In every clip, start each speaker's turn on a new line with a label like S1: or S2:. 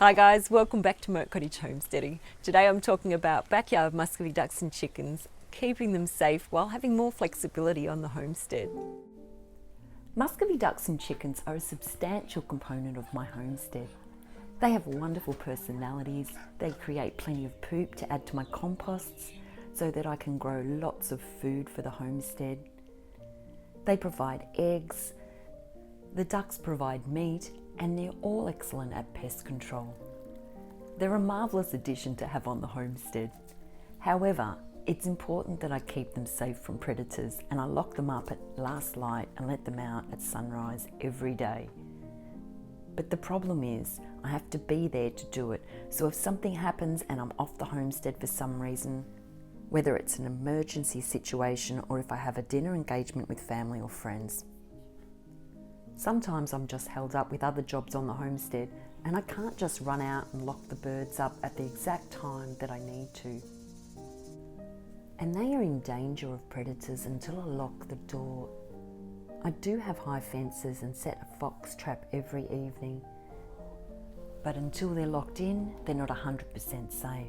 S1: Hi guys, welcome back to Moat Cottage Homesteading. Today I'm talking about backyard Muscovy ducks and chickens, keeping them safe while having more flexibility on the homestead. Muscovy ducks and chickens are a substantial component of my homestead. They have wonderful personalities, they create plenty of poop to add to my composts so that I can grow lots of food for the homestead. They provide eggs, the ducks provide meat, and they're all excellent at pest control. They're a marvellous addition to have on the homestead. However, it's important that I keep them safe from predators, and I lock them up at last light and let them out at sunrise every day. But the problem is, I have to be there to do it, so if something happens and I'm off the homestead for some reason, whether it's an emergency situation or if I have a dinner engagement with family or friends, sometimes I'm just held up with other jobs on the homestead and I can't just run out and lock the birds up at the exact time that I need to. And they are in danger of predators until I lock the door. I do have high fences and set a fox trap every evening, but until they're locked in, they're not 100% safe.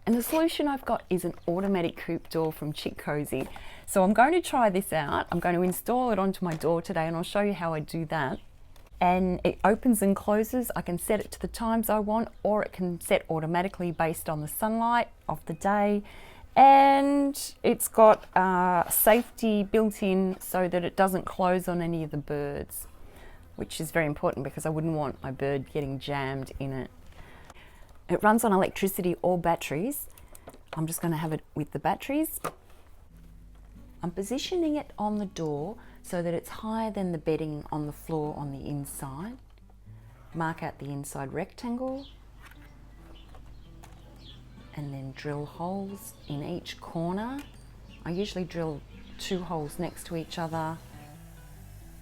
S1: And the solution I've got is an automatic coop door from Chickcozy. So I'm going to try this out. I'm going to install it onto my door today and I'll show you how I do that. And it opens and closes. I can set it to the times I want, or it can set automatically based on the sunlight of the day. And it's got safety built in so that it doesn't close on any of the birds, which is very important because I wouldn't want my bird getting jammed in it. It runs on electricity or batteries. I'm just going to have it with the batteries. I'm positioning it on the door so that it's higher than the bedding on the floor on the inside. Mark out the inside rectangle and then drill holes in each corner. I usually drill 2 holes next to each other,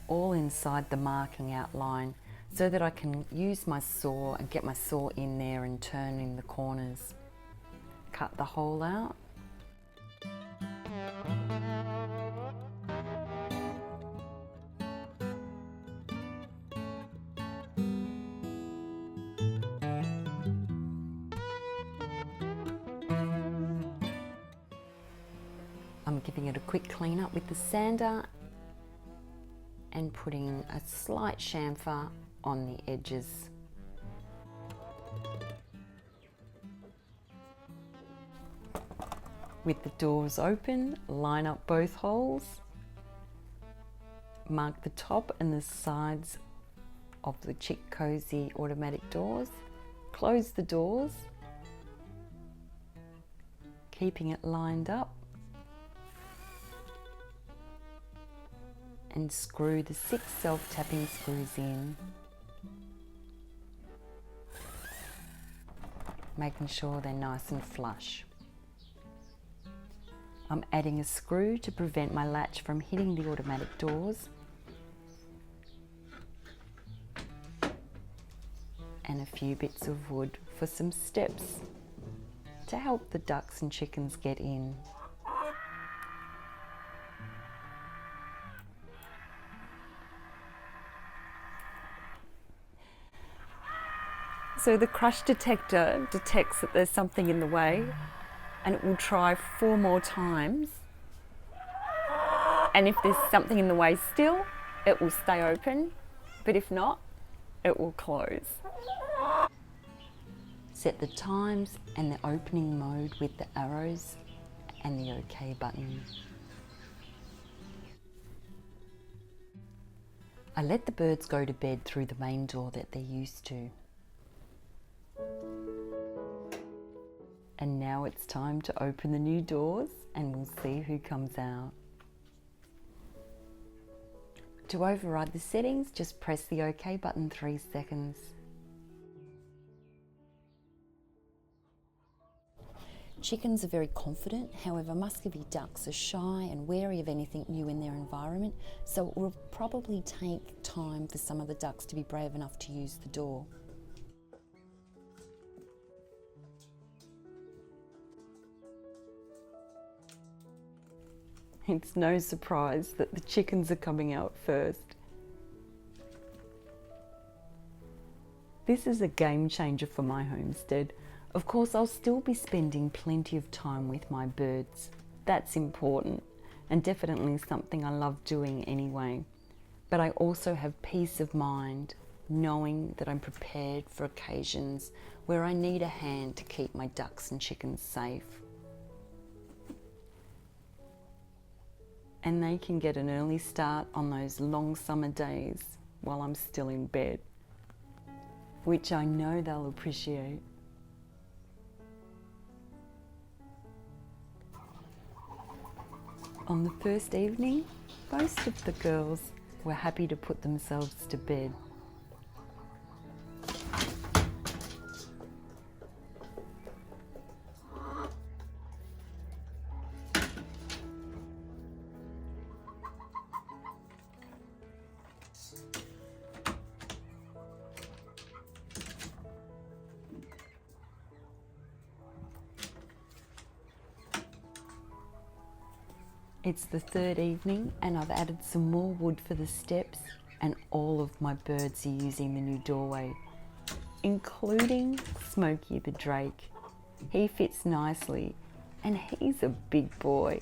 S1: all inside the marking outline, so that I can use my saw and get my saw in there and turn in the corners. Cut the hole out. I'm giving it a quick clean up with the sander and putting a slight chamfer on the edges. With the doors open, line up both holes, mark the top and the sides of the Chickcozy automatic doors, close the doors, keeping it lined up, and screw the 6 self-tapping screws in, making sure they're nice and flush. I'm adding a screw to prevent my latch from hitting the automatic doors, and a few bits of wood for some steps to help the ducks and chickens get in. So the crush detector detects that there's something in the way and it will try 4 more times. And if there's something in the way still, it will stay open, but if not, it will close. Set the times and the opening mode with the arrows and the OK button. I let the birds go to bed through the main door that they're used to. And now it's time to open the new doors and we'll see who comes out. To override the settings, just press the OK button 3 seconds. Chickens are very confident, however Muscovy ducks are shy and wary of anything new in their environment, so it will probably take time for some of the ducks to be brave enough to use the door. It's no surprise that the chickens are coming out first. This is a game changer for my homestead. Of course, I'll still be spending plenty of time with my birds. That's important and definitely something I love doing anyway. But I also have peace of mind knowing that I'm prepared for occasions where I need a hand to keep my ducks and chickens safe. And they can get an early start on those long summer days while I'm still in bed, which I know they'll appreciate. On the first evening, most of the girls were happy to put themselves to bed. It's the third evening and I've added some more wood for the steps, and all of my birds are using the new doorway, including Smokey the drake. He fits nicely and he's a big boy.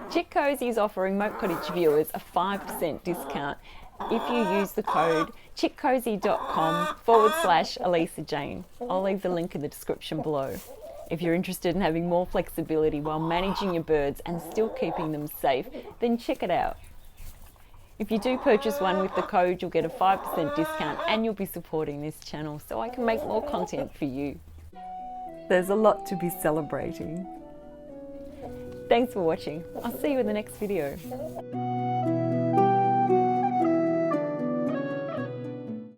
S1: Chickcozy is offering Moat Cottage viewers a 5% discount if you use the code chickcozy.com/Elissa Jayne. I'll leave the link in the description below. If you're interested in having more flexibility while managing your birds and still keeping them safe, then check it out. If you do purchase one with the code, you'll get a 5% discount and you'll be supporting this channel so I can make more content for you. There's a lot to be celebrating. Thanks for watching. I'll see you in the next video.